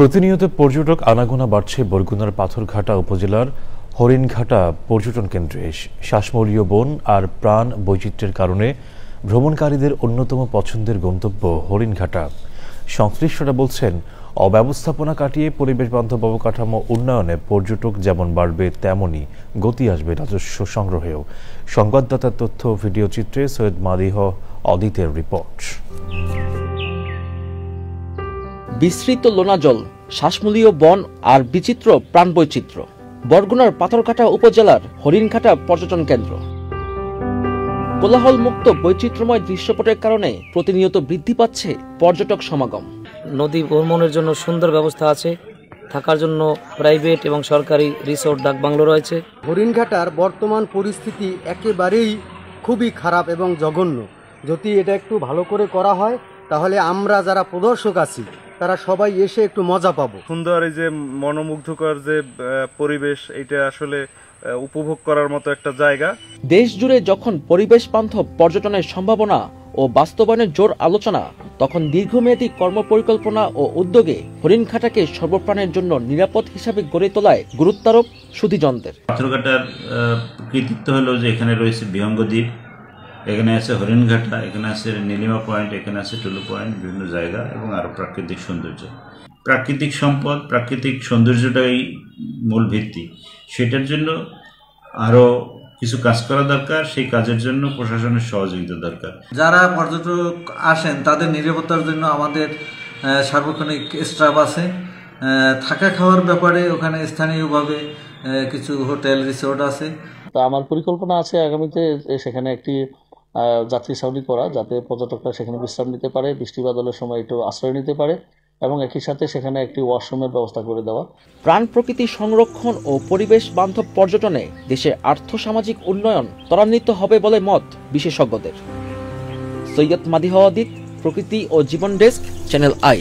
প্রতিনিয়ত পর্যটক আনাগোনা বাড়ছে বরগুনার পাথরঘাটা উপজেলার হরিণঘাটা পর্যটন কেন্দ্রে। শ্বাসমূলীয় বন আর প্রাণ বৈচিত্র্যের কারণে ভ্রমণকারীদের অন্যতম পছন্দের গন্তব্য হরিণঘাটা। সংশ্লিষ্টরা বলছেন, অব্যবস্থাপনা কাটিয়ে পরিবেশ বান্ধব অবকাঠামো উন্নয়নে পর্যটক যেমন বাড়বে তেমনই গতি আসবে রাজস্ব সংগ্রহেও। সংবাদদাতার তথ্য ভিডিও চিত্রে সৈয়দ মাদিহ অদিতের রিপোর্ট। বিস্তৃত লোনাজল, শ্বাসমূলীয় বন আর বিচিত্র প্রাণবৈচিত্র্য। বরগুনার পাথরঘাটা উপজেলার হরিণঘাটা পর্যটন কেন্দ্র। কোলাহল মুক্ত বৈচিত্র্যময় দৃশ্যপটের কারণে প্রতিনিয়ত বৃদ্ধি পাচ্ছে পর্যটক সমাগম। নদী ভ্রমণের জন্য সুন্দর ব্যবস্থা আছে, থাকার জন্য প্রাইভেট এবং সরকারি রিসোর্ট ডাকবাংলো রয়েছে। হরিণঘাটার বর্তমান পরিস্থিতি একেবারেই খুবই খারাপ এবং জঘন্য। যদি এটা একটু ভালো করে করা হয় তাহলে আমরা যারা প্রদর্শক আছি তারা সবাই এসে একটু মজা পাবো। সুন্দর এই যে মনোমুগ্ধকর যে পরিবেশ, এটা আসলে উপভোগ করার মতো একটা জায়গা। দেশ জুড়ে যখন পরিবেশ বান্ধব পর্যটনের সম্ভাবনা ও বাস্তবায়নের জোর আলোচনা, তখন দীর্ঘমেয়াদী কর্মপরিকল্পনা ও উদ্যোগে হরিণঘাটাকে সর্বপ্রাণের জন্য নিরাপদ হিসাবে গড়ে তোলায় গুরুত্বারোপ সুধীজনদের। পাথরঘাটার কৃতিত্ব হলো যে এখানে রয়েছে বিহঙ্গ দ্বীপ, এখানে আছে হরিণঘাটা, এখানে আছে নীলিমা পয়েন্ট, এখানে আছে টুলু পয়েন্ট, বিভিন্ন জায়গা এবং আরো প্রাকৃতিক সৌন্দর্য। প্রাকৃতিক সম্পদ, প্রাকৃতিক সৌন্দর্যটাই মূল ভিত্তি। সেটার জন্য আরো কিছু কাজ করা দরকার, সেই কাজের জন্য প্রশাসনের সহযোগিতা দরকার। যারা পর্যটক আসেন তাদের নিরাপত্তার জন্য আমাদের সার্বক্ষণিক স্টাফ আছে। থাকা খাওয়ার ব্যাপারে ওখানে স্থানীয়ভাবে কিছু হোটেল রিসোর্ট আছে। তো আমার পরিকল্পনা আছে আগামীতে সেখানে একটি যাত্রী ছাউনি করা, যাতে পর্যটকরা সেখানে বিশ্রাম নিতে পারে, বৃষ্টি বাদলের সময় একটু আশ্রয় নিতে পারে, এবং একই সাথে সেখানে একটি ওয়াশরুমের ব্যবস্থা করে দেওয়া। প্রাণ প্রকৃতি সংরক্ষণ ও পরিবেশ বান্ধব পর্যটনে দেশের আর্থসামাজিক উন্নয়ন ত্বরান্বিত হবে বলে মত বিশেষজ্ঞদের। সৈয়দ মাদিহ অদিত, প্রকৃতি ও জীবন ডেস্ক, চ্যানেল আই।